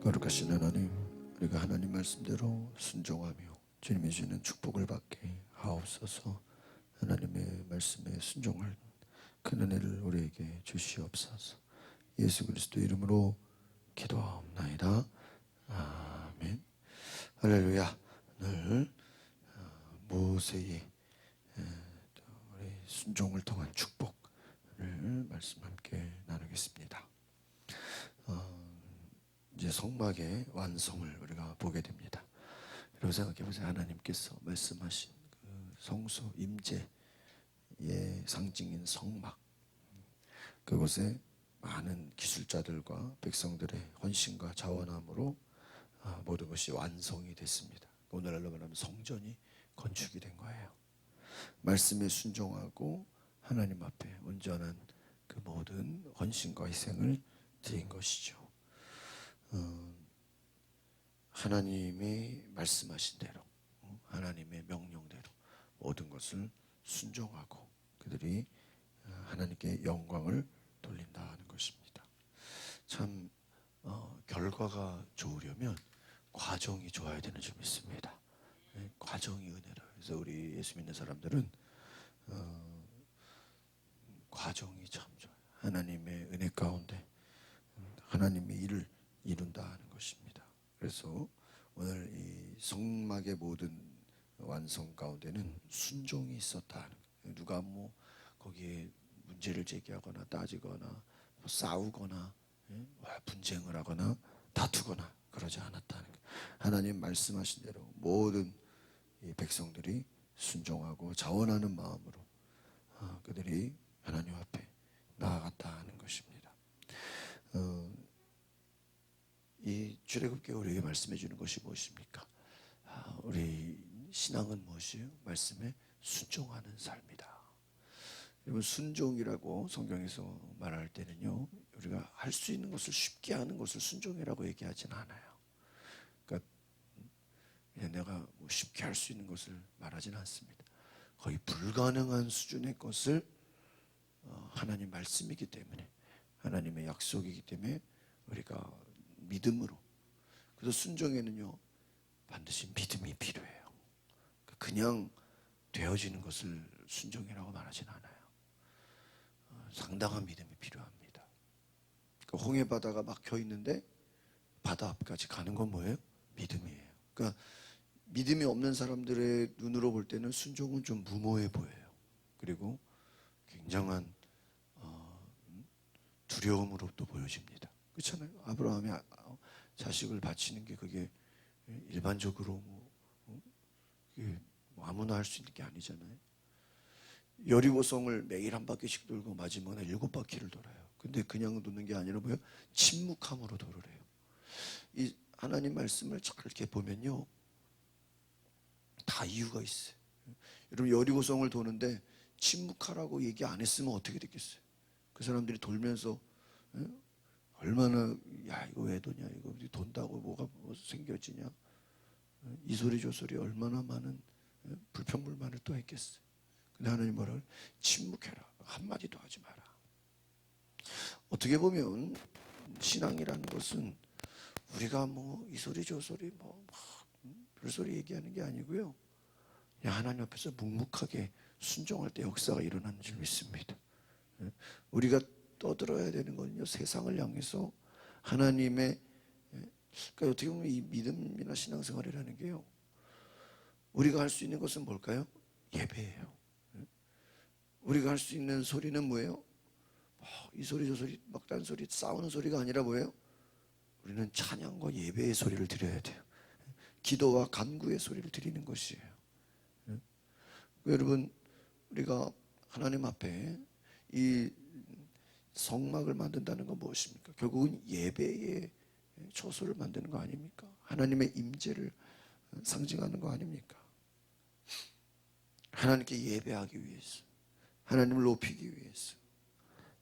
거룩하신 하나님, 우리가 하나님 말씀대로 순종하며 주님이 주시는 축복을 받게 하옵소서. 하나님의 말씀에 순종할 큰 은혜를 우리에게 주시옵소서. 예수 그리스도 이름으로 기도하옵나이다. 아멘. 할렐루야. 오늘 모세의 우리 순종을 통한 축복을 말씀 함께 나누겠습니다. 이제 성막의 완성을 우리가 보게 됩니다. 여러분 생각해 보세요. 하나님께서 말씀하신 그 성소 임재의 상징인 성막, 그곳에 많은 기술자들과 백성들의 헌신과 자원함으로 모든 것이 완성이 됐습니다. 오늘날로 말하면 성전이 건축이 된 거예요. 말씀에 순종하고 하나님 앞에 온전한 그 모든 헌신과 희생을 드린 것이죠. 하나님이 말씀하신 대로, 하나님의 명령대로 모든 것을 순종하고 그들이 하나님께 영광을 돌린다는 것입니다. 참 결과가 좋으려면 과정이 좋아야 되는 줄 믿습니다. 과정이 은혜라. 그래서 우리 예수 믿는 사람들은 과정이 참 좋아요. 하나님의 은혜 가운데 하나님의 일을 이룬다는 것입니다. 그래서 오늘 이 성막의 모든 완성 가운데는 순종이 있었다는 거예요. 누가 뭐 거기에 문제를 제기하거나 따지거나 뭐 싸우거나 분쟁을 하거나 다투거나 그러지 않았다는 거예요. 하나님 말씀하신 대로 모든 이 백성들이 순종하고 자원하는 마음으로 그들이 하나님 앞에 나아갔다는 것입니다. 이 출애굽기에 우리에게 말씀해 주는 것이 무엇입니까? 우리 신앙은 무엇이에요? 말씀에 순종하는 삶이다. 여러분, 순종이라고 성경에서 말할 때는요, 우리가 할 수 있는 것을 쉽게 하는 것을 순종이라고 얘기하지는 않아요. 그러니까 내가 뭐 쉽게 할 수 있는 것을 말하지는 않습니다. 거의 불가능한 수준의 것을 하나님 말씀이기 때문에, 하나님의 약속이기 때문에 우리가 믿음으로. 그래서 순종에는요 반드시 믿음이 필요해요. 그냥 되어지는 것을 순종이라고 말하진 않아요. 상당한 믿음이 필요합니다. 홍해 바다가 막혀 있는데 바다 앞까지 가는 건 뭐예요? 믿음이에요. 그러니까 믿음이 없는 사람들의 눈으로 볼 때는 순종은 좀 무모해 보여요. 그리고 굉장한 두려움으로 또 보여집니다. 그렇잖아요. 아브라함이 자식을 바치는 게 그게 일반적으로 뭐 아무나 할 수 있는 게 아니잖아요. 여리고성을 매일 한 바퀴씩 돌고 마지막에 7바퀴를 돌아요. 근데 그냥 도는 게 아니라 뭐예요? 침묵함으로 돌으래요. 이 하나님 말씀을 잘 이렇게 보면요, 다 이유가 있어요. 여러분, 여리고성을 도는데 침묵하라고 얘기 안 했으면 어떻게 됐겠어요? 그 사람들이 돌면서 얼마나, 야 이거 왜 도냐, 이거 돈다고 뭐가 뭐 생겨지냐, 이 소리 저 소리 얼마나 많은 불평불만을 또 했겠어요. 근데 하나님 뭐라고? 침묵해라. 한마디도 하지 마라. 어떻게 보면 신앙이라는 것은 우리가 뭐 이 소리 저 소리 뭐 별소리 얘기하는 게 아니고요, 그냥 하나님 앞에서 묵묵하게 순종할 때 역사가 일어나는 줄 믿습니다. 우리가 떠들어야 되는 건요, 세상을 향해서 하나님의, 그러니까 어떻게 보면 이 믿음이나 신앙생활이라는 게요, 우리가 할 수 있는 것은 뭘까요? 예배예요. 우리가 할 수 있는 소리는 뭐예요? 이 소리 저 소리 막 딴소리 싸우는 소리가 아니라 뭐예요? 우리는 찬양과 예배의 소리를 드려야 돼요. 기도와 간구의 소리를 드리는 것이에요. 여러분, 우리가 하나님 앞에 이 성막을 만든다는 건 무엇입니까? 결국은 예배의 처소를 만드는 거 아닙니까? 하나님의 임재를 상징하는 거 아닙니까? 하나님께 예배하기 위해서, 하나님을 높이기 위해서.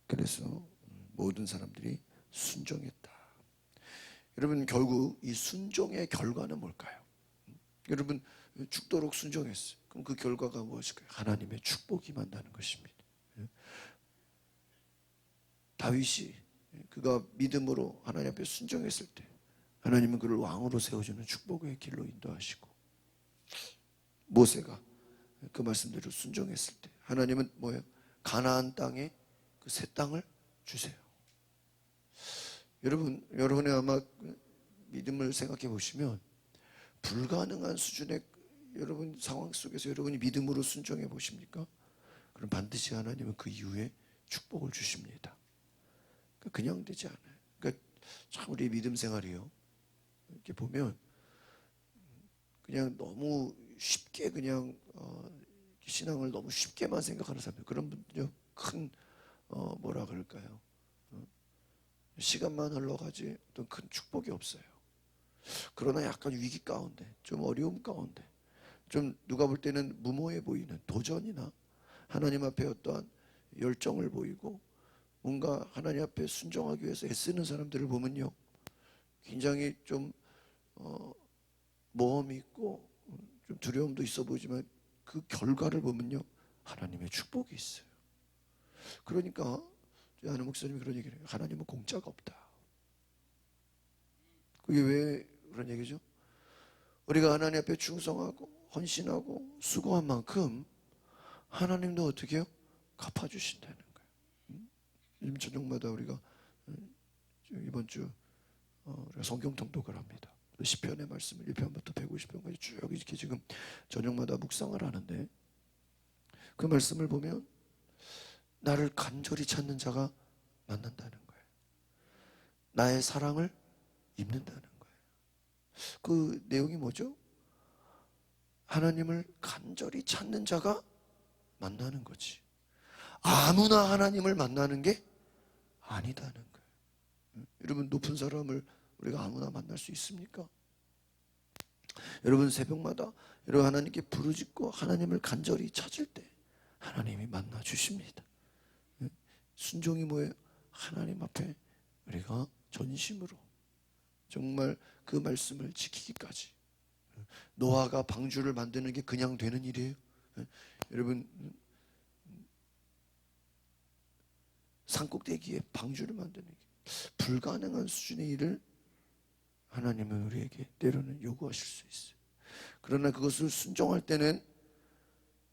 그래서 모든 사람들이 순종했다. 여러분, 결국 이 순종의 결과는 뭘까요? 여러분, 죽도록 순종했어요. 그럼 그 결과가 무엇일까요? 하나님의 축복이 임한다는 것입니다. 다윗이 그가 믿음으로 하나님 앞에 순종했을 때 하나님은 그를 왕으로 세워주는 축복의 길로 인도하시고, 모세가 그 말씀대로 순종했을 때 하나님은 뭐예요? 가나안 땅에 그 새 땅을 주세요. 여러분의 아마 믿음을 생각해 보시면 불가능한 수준의 여러분 상황 속에서 여러분이 믿음으로 순종해 보십니까? 그럼 반드시 하나님은 그 이후에 축복을 주십니다. 그냥 되지 않아요. 그러니까 참 우리 믿음 생활이요, 이렇게 보면 그냥 너무 쉽게 그냥 신앙을 너무 쉽게만 생각하는 사람들, 그런 분들요 큰 뭐라 그럴까요? 시간만 흘러가지 어떤 큰 축복이 없어요. 그러나 약간 위기 가운데, 좀 어려움 가운데, 좀 누가 볼 때는 무모해 보이는 도전이나 하나님 앞에 어떠한 열정을 보이고 뭔가 하나님 앞에 순종하기 위해서 애쓰는 사람들을 보면요, 굉장히 좀 모험이 있고 좀 두려움도 있어 보이지만 그 결과를 보면요, 하나님의 축복이 있어요. 그러니까 아는 목사님이 그런 얘기를 해요. 하나님은 공짜가 없다. 그게 왜 그런 얘기죠? 우리가 하나님 앞에 충성하고 헌신하고 수고한 만큼 하나님도 어떻게 해요? 갚아주신다는 거예요. 요즘 저녁마다 우리가 이번 주 우리가 성경 통독을 합니다. 시편의 말씀을 1편부터 150편까지 쭉 이렇게 지금 저녁마다 묵상을 하는데, 그 말씀을 보면 나를 간절히 찾는 자가 만난다는 거예요. 나의 사랑을 입는다는 거예요. 그 내용이 뭐죠? 하나님을 간절히 찾는 자가 만나는 거지. 아무나 하나님을 만나는 게 아니다는 거예요. 여러분, 높은 사람을 우리가 아무나 만날 수 있습니까? 여러분, 새벽마다 여러분 하나님께 부르짖고 하나님을 간절히 찾을 때 하나님이 만나 주십니다. 순종이 뭐예요? 하나님 앞에 우리가 전심으로 정말 그 말씀을 지키기까지. 노아가 방주를 만드는 게 그냥 되는 일이에요? 여러분, 산꼭대기에 방주를 만드는 게 불가능한 수준의 일을 하나님은 우리에게 때로는 요구하실 수 있어요. 그러나 그것을 순종할 때는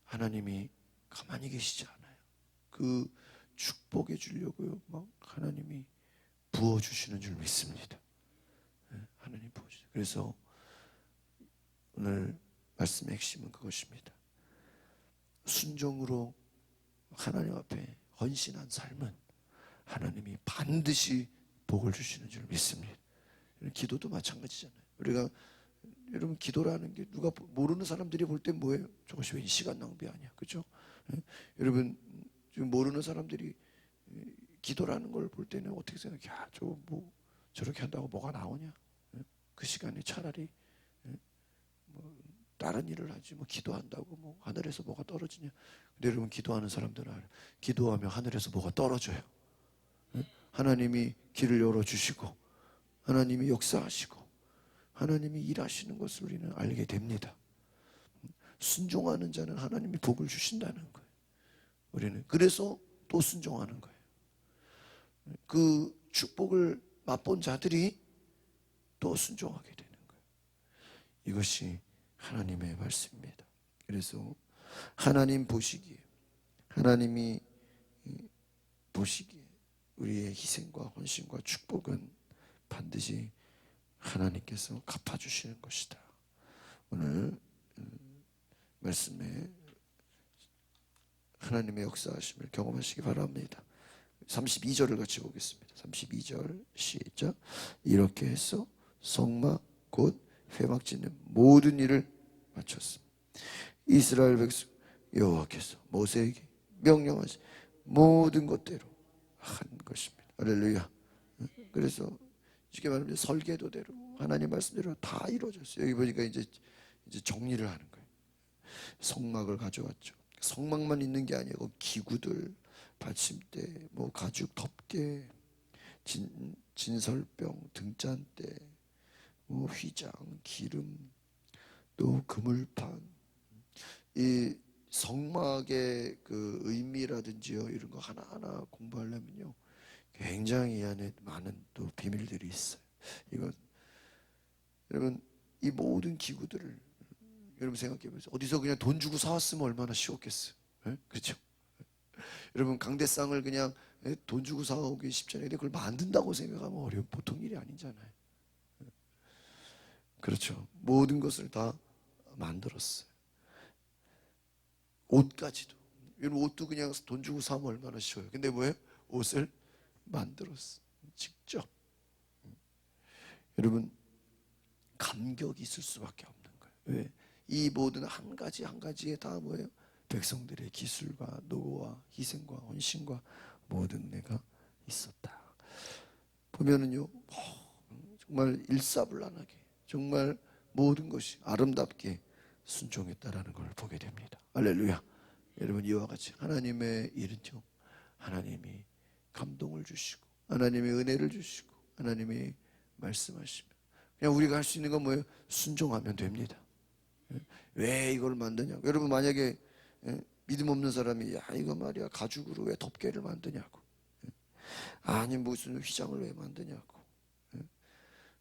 하나님이 가만히 계시지 않아요. 그 축복해 주려고요, 막 하나님이 부어주시는 줄 믿습니다. 하나님 부어주세요. 그래서 오늘 말씀의 핵심은 그것입니다. 순종으로 하나님 앞에 헌신한 삶은 하나님이 반드시 복을 주시는 줄 믿습니다. 기도도 마찬가지잖아요. 우리가 여러분, 기도라는 게 누가 모르는 사람들이 볼 땐 뭐예요? 저것이 왜 시간 낭비 아니야, 그렇죠? 여러분, 지금 모르는 사람들이 기도라는 걸 볼 때는 어떻게 생각해? 야, 저거 뭐 저렇게 한다고 뭐가 나오냐? 그 시간에 차라리 뭐 다른 일을 하지, 뭐 기도한다고 뭐 하늘에서 뭐가 떨어지냐? 근데 여러분, 기도하는 사람들은 알아요. 기도하면 하늘에서 뭐가 떨어져요. 하나님이 길을 열어주시고 하나님이 역사하시고 하나님이 일하시는 것을 우리는 알게 됩니다. 순종하는 자는 하나님이 복을 주신다는 거예요. 우리는 그래서 또 순종하는 거예요. 그 축복을 맛본 자들이 또 순종하게 되는 거예요. 이것이 하나님의 말씀입니다. 그래서 하나님 보시기에, 하나님이 보시기에 우리의 희생과 헌신과 축복은 반드시 하나님께서 갚아주시는 것이다. 오늘 말씀에 하나님의 역사하심을 경험하시기 바랍니다. 32절을 같이 보겠습니다. 32절 시작. 이렇게 해서 성막 곧 회막 짓는 모든 일을 마쳤습니다. 이스라엘 백성 여호와께서 모세에게 명령하신 모든 것대로 한 것입니다. 할렐루야. 그래서 쉽게 말하면 설계도대로 하나님 말씀대로 다 이루어졌어요. 여기 보니까 이제 정리를 하는 거예요. 성막을 가져왔죠. 성막만 있는 게 아니고 기구들, 받침대, 뭐 가죽 덮개, 진설병, 등잔대, 뭐 휘장, 기름, 또 그물판. 이 성막의 그 의미라든지요, 이런 거 하나하나 공부하려면요 굉장히 이 안에 많은 또 비밀들이 있어요. 이건 여러분 이 모든 기구들을 여러분 생각해 보세요. 어디서 그냥 돈 주고 사왔으면 얼마나 쉬웠겠어요. 예? 그렇죠? 여러분 강대상을 그냥 돈 주고 사오기 쉽잖아요. 근데 그걸 만든다고 생각하면 어려운 보통 일이 아니잖아요. 그렇죠. 모든 것을 다 만들었어요. 옷까지도. 여러분 옷도 그냥 돈 주고 사면 얼마나 쉬워요. 근데 뭐예요? 옷을 만들었어요. 직접. 여러분 감격이 있을 수밖에 없는 거예요. 왜? 이 모든 한 가지 한 가지에 다 뭐예요? 백성들의 기술과 노고와 희생과 헌신과 모든 은혜가 있었다. 보면은요, 정말 일사불란하게 정말 모든 것이 아름답게 순종했다라는 걸 보게 됩니다. 할렐루야. 여러분 이와 같이 하나님의 일은요, 하나님이 감동을 주시고 하나님이 은혜를 주시고 하나님이 말씀하시면 그냥 우리가 할 수 있는 건 뭐예요? 순종하면 됩니다. 왜 이걸 만드냐고. 여러분 만약에 믿음 없는 사람이 야 이거 말이야 가죽으로 왜 덮개를 만드냐고, 아니 무슨 휘장을 왜 만드냐고,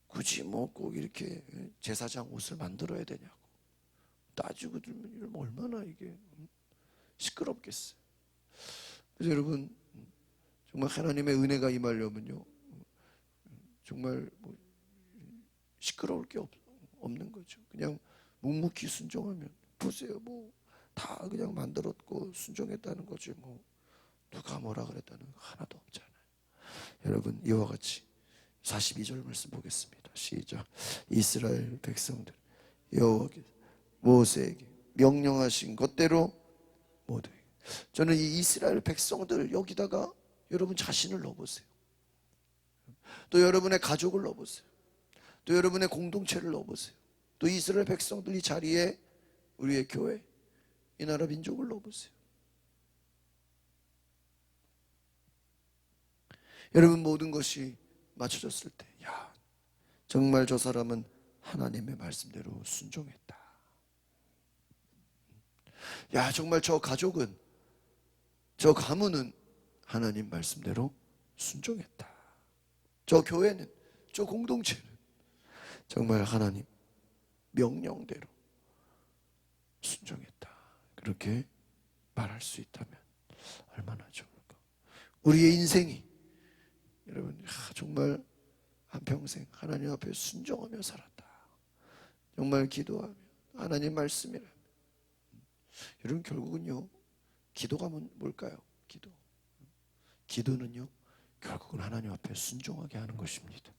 굳이 뭐 꼭 이렇게 제사장 옷을 만들어야 되냐고 따지고 들면 이러면 얼마나 이게 시끄럽겠어요. 그래서 여러분 정말 하나님의 은혜가 임하려면요 정말 뭐 시끄러울 게 없는 거죠. 그냥 묵묵히 순종하면 보세요. 뭐 다 그냥 만들었고 순종했다는 거지 뭐 누가 뭐라 그랬다는 거 하나도 없잖아요. 여러분 이와 같이 42절 말씀 보겠습니다. 시작. 이스라엘 백성들 여호와께서 모세에게 명령하신 것대로 모두. 저는 이 이스라엘 백성들 여기다가 여러분 자신을 넣어보세요. 또 여러분의 가족을 넣어보세요. 또 여러분의 공동체를 넣어보세요. 또 이스라엘 백성들 이 자리에 우리의 교회, 이 나라 민족을 넣어보세요. 여러분 모든 것이 맞춰졌을 때, 야 정말 저 사람은 하나님의 말씀대로 순종했다. 야 정말 저 가족은, 저 가문은 하나님 말씀대로 순종했다. 저 교회는, 저 공동체는 정말 하나님 명령대로 순종했다. 그렇게 말할 수 있다면 얼마나 좋을까. 우리의 인생이 여러분 정말 한평생 하나님 앞에 순종하며 살았다. 정말 기도하며 하나님 말씀이라면 여러분 결국은요 기도가 뭘까요? 기도는요 결국은 하나님 앞에 순종하게 하는 것입니다.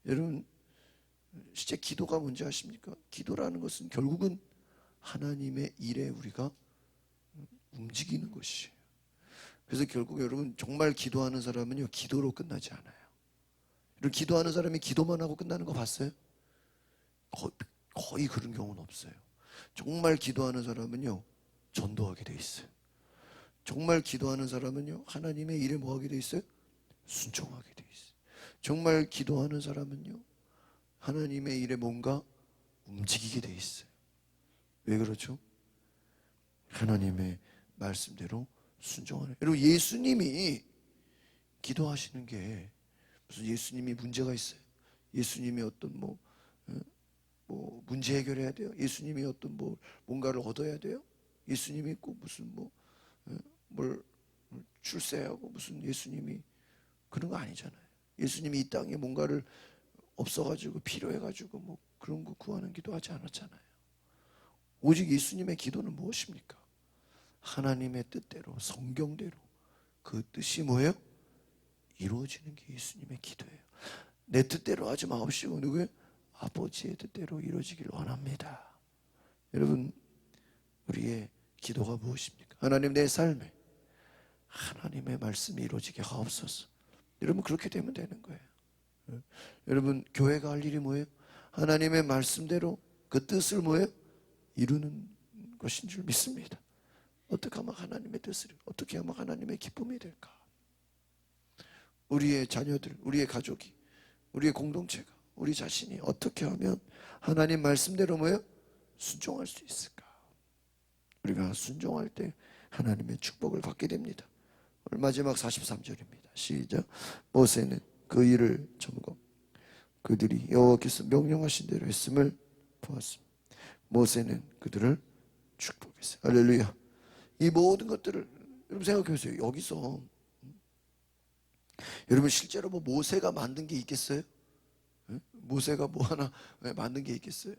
여러분 실제 기도가 뭔지 아십니까? 기도라는 것은 결국은 하나님의 일에 우리가 움직이는 것이에요. 그래서 결국 여러분 정말 기도하는 사람은요 기도로 끝나지 않아요. 여러분 기도하는 사람이 기도만 하고 끝나는 거 봤어요? 거의 그런 경우는 없어요. 정말 기도하는 사람은요 전도하게 돼 있어요. 정말 기도하는 사람은요 하나님의 일에 뭐하게 돼 있어요? 순종하게 돼 있어요. 정말 기도하는 사람은요 하나님의 일에 뭔가 움직이게 돼 있어요. 왜 그렇죠? 하나님의 말씀대로 순종하는. 여러분 예수님이 기도하시는 게 무슨 예수님이 문제가 있어요? 예수님이 어떤 뭐 문제 해결해야 돼요? 예수님이 어떤 뭔가를 얻어야 돼요? 예수님이 꼭 무슨 뭘 출세하고 무슨 예수님이 그런 거 아니잖아요. 예수님이 이 땅에 뭔가를 없어가지고 필요해가지고 뭐 그런 거 구하는 기도하지 않았잖아요. 오직 예수님의 기도는 무엇입니까? 하나님의 뜻대로 성경대로 그 뜻이 뭐예요? 이루어지는 게 예수님의 기도예요. 내 뜻대로 하지 마옵시고 누구예요? 아버지의 뜻대로 이루어지길 원합니다. 여러분 우리의 기도가 무엇입니까? 하나님 내 삶에 하나님의 말씀이 이루어지게 하옵소서. 여러분 그렇게 되면 되는 거예요. 여러분 교회가 할 일이 뭐예요? 하나님의 말씀대로 그 뜻을 뭐예요? 이루는 것인 줄 믿습니다. 어떻게 하면 하나님의 뜻을, 어떻게 하면 하나님의 기쁨이 될까? 우리의 자녀들, 우리의 가족이, 우리의 공동체가, 우리 자신이 어떻게 하면 하나님 말씀대로 뭐예요? 순종할 수 있을까? 우리가 순종할 때 하나님의 축복을 받게 됩니다. 오늘 마지막 43절입니다. 시작. 모세는 그 일을 점검 그들이 여호와께서 명령하신 대로 했음을 보았습니다. 모세는 그들을 축복했어요. 할렐루야. 이 모든 것들을 여러분 생각해 보세요. 여기서 여러분 실제로 뭐 모세가 만든 게 있겠어요? 모세가 뭐 하나 만든 게 있겠어요?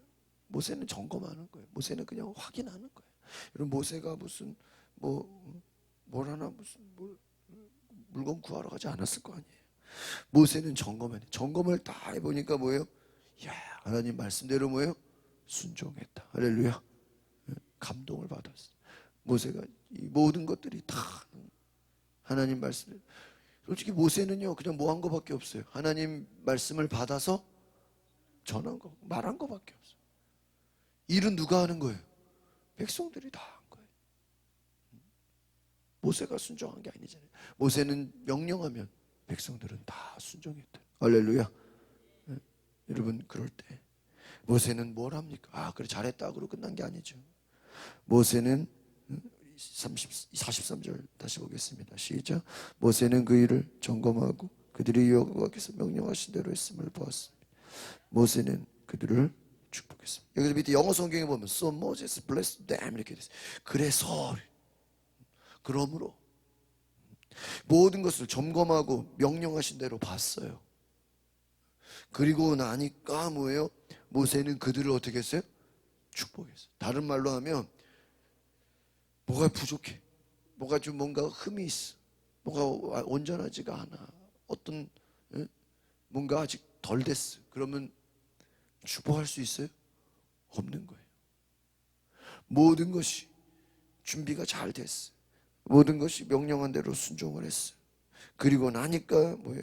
모세는 점검하는 거예요. 모세는 그냥 확인하는 거예요. 여러분 모세가 무슨 뭘 하나 무슨 물건 구하러 가지 않았을 거 아니에요. 모세는 점검을 다 해보니까 뭐예요? 야, 하나님 말씀대로 뭐예요? 순종했다. 할렐루야. 감동을 받았어. 모세가 이 모든 것들이 다 하나님 말씀대로. 솔직히 모세는요 그냥 뭐 한 거밖에 없어요. 하나님 말씀을 받아서 전한 거, 말한 거밖에 없어요. 일은 누가 하는 거예요? 백성들이 다 한 거예요. 모세가 순종한 게 아니잖아요. 모세는 명령하면 백성들은 다 순종했다. 할렐루야. 네? 여러분 그럴 때 모세는 뭘 합니까? 아 그래 잘했다 그러고 끝난 게 아니죠. 모세는 43절 다시 보겠습니다. 시작. 모세는 그 일을 점검하고 그들이 여호와께서 명령하신 대로 했음을 보았습니다. 모세는 그들을 축복했습니다. 여기서 밑에 영어 성경에 보면 So Moses blessed them 이렇게 됐어요. 그래서 그러므로 모든 것을 점검하고 명령하신 대로 봤어요. 그리고 나니까 뭐예요? 모세는 그들을 어떻게 했어요? 축복했어요. 다른 말로 하면 뭐가 부족해. 뭐가 좀 뭔가 흠이 있어. 뭐가 온전하지가 않아. 어떤 뭔가 아직 덜 됐어. 그러면 축복할 수 있어요? 없는 거예요. 모든 것이 준비가 잘 됐어. 모든 것이 명령한 대로 순종을 했어. 그리고 나니까 뭐예요?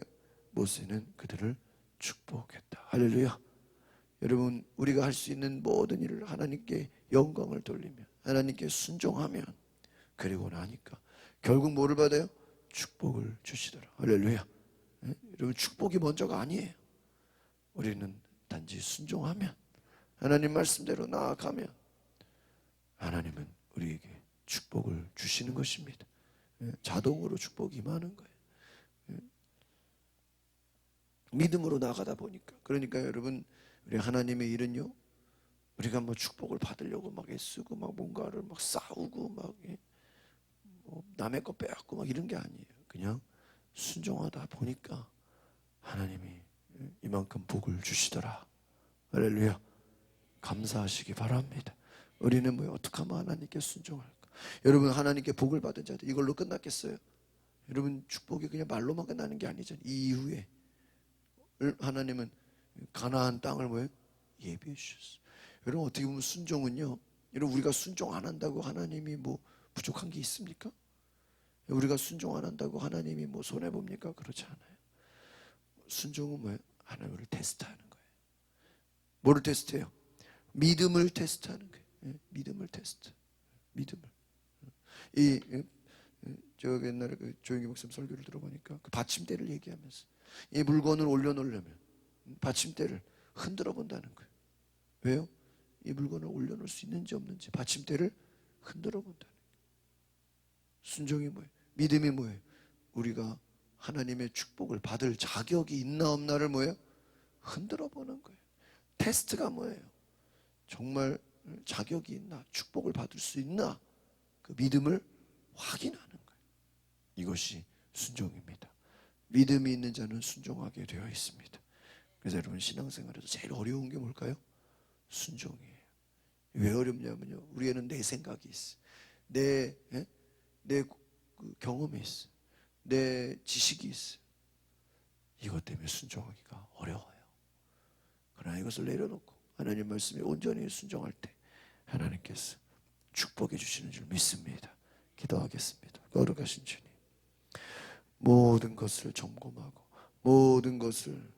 모세는 그들을 축복했다. 할렐루야. 여러분 우리가 할 수 있는 모든 일을 하나님께 영광을 돌리면 하나님께 순종하면 그리고 나니까 결국 뭐를 받아요? 축복을 주시더라. 할렐루야. 네? 여러분 축복이 먼저가 아니에요. 우리는 단지 순종하면 하나님 말씀대로 나아가면 하나님은 우리에게 축복을 주시는 것입니다. 자동으로 축복이 임하는 거예요. 믿음으로 나가다 보니까. 그러니까 여러분 우리 하나님의 일은요 우리가 뭐 축복을 받으려고 막 애쓰고 막 뭔가를 막 싸우고 막 남의 거 빼앗고 막 이런 게 아니에요. 그냥 순종하다 보니까 하나님이 이만큼 복을 주시더라. 할렐루야. 감사하시기 바랍니다. 우리는 뭐 어떻게 하면 하나님께 순종할까? 여러분 하나님께 복을 받은 자들 이걸로 끝났겠어요? 여러분 축복이 그냥 말로만 끝나는 게 아니잖아요. 이 이후에 하나님은 가나안 땅을 뭐예요? 예비해 주셨어요. 여러분 어떻게 보면 순종은요. 여러분 우리가 순종 안 한다고 하나님이 뭐 부족한 게 있습니까? 우리가 순종 안 한다고 하나님이 뭐 손해 봅니까? 그렇지 않아요. 순종은 뭐예요? 하나님을 테스트하는 거예요. 뭐를 테스트해요? 믿음을 테스트하는 거예요. 믿음을 테스트. 믿음을. 저 옛날에 그 조영기 목사님 설교를 들어보니까 그 받침대를 얘기하면서 이 물건을 올려놓으려면 받침대를 흔들어 본다는 거예요. 왜요? 이 물건을 올려놓을 수 있는지 없는지 받침대를 흔들어 본다는 거예요. 순종이 뭐예요? 믿음이 뭐예요? 우리가 하나님의 축복을 받을 자격이 있나 없나를 뭐예요? 흔들어 보는 거예요. 테스트가 뭐예요? 정말 자격이 있나? 축복을 받을 수 있나? 그 믿음을 확인하는 거예요. 이것이 순종입니다. 믿음이 있는 자는 순종하게 되어 있습니다. 그래서 여러분 신앙생활에서 제일 어려운 게 뭘까요? 순종이에요. 왜 어렵냐면요. 우리에는 내 생각이 있어. 내 그 경험이 있어. 내 지식이 있어. 이것 때문에 순종하기가 어려워요. 그러나 이것을 내려놓고 하나님 말씀에 온전히 순종할 때 하나님께서 축복해 주시는 줄 믿습니다. 기도하겠습니다. 거룩하신 주님, 모든 것을 점검하고 모든 것을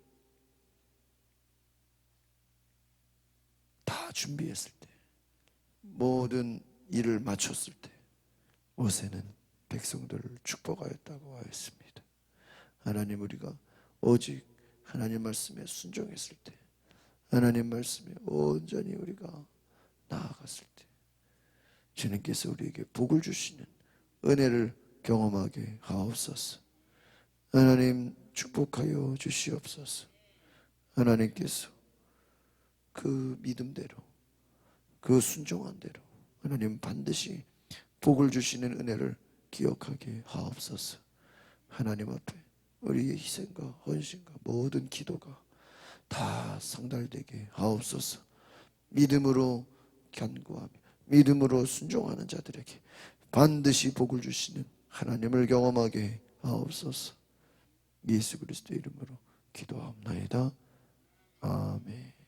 다 준비했을 때, 모든 일을 마쳤을 때 모세는 백성들을 축복하였다고 하였습니다. 하나님, 우리가 오직 하나님 말씀에 순종했을 때, 하나님 말씀에 온전히 우리가 나아갔을 때 주님께서 우리에게 복을 주시는 은혜를 경험하게 하옵소서. 하나님 축복하여 주시옵소서. 하나님께서 그 믿음대로, 그 순종한 대로 하나님 반드시 복을 주시는 은혜를 기억하게 하옵소서. 하나님 앞에 우리의 희생과 헌신과 모든 기도가 다 상달되게 하옵소서. 믿음으로 간구하며 믿음으로 순종하는 자들에게 반드시 복을 주시는 하나님을 경험하게 하옵소서. 예수 그리스도의 이름으로 기도하옵나이다. 아멘.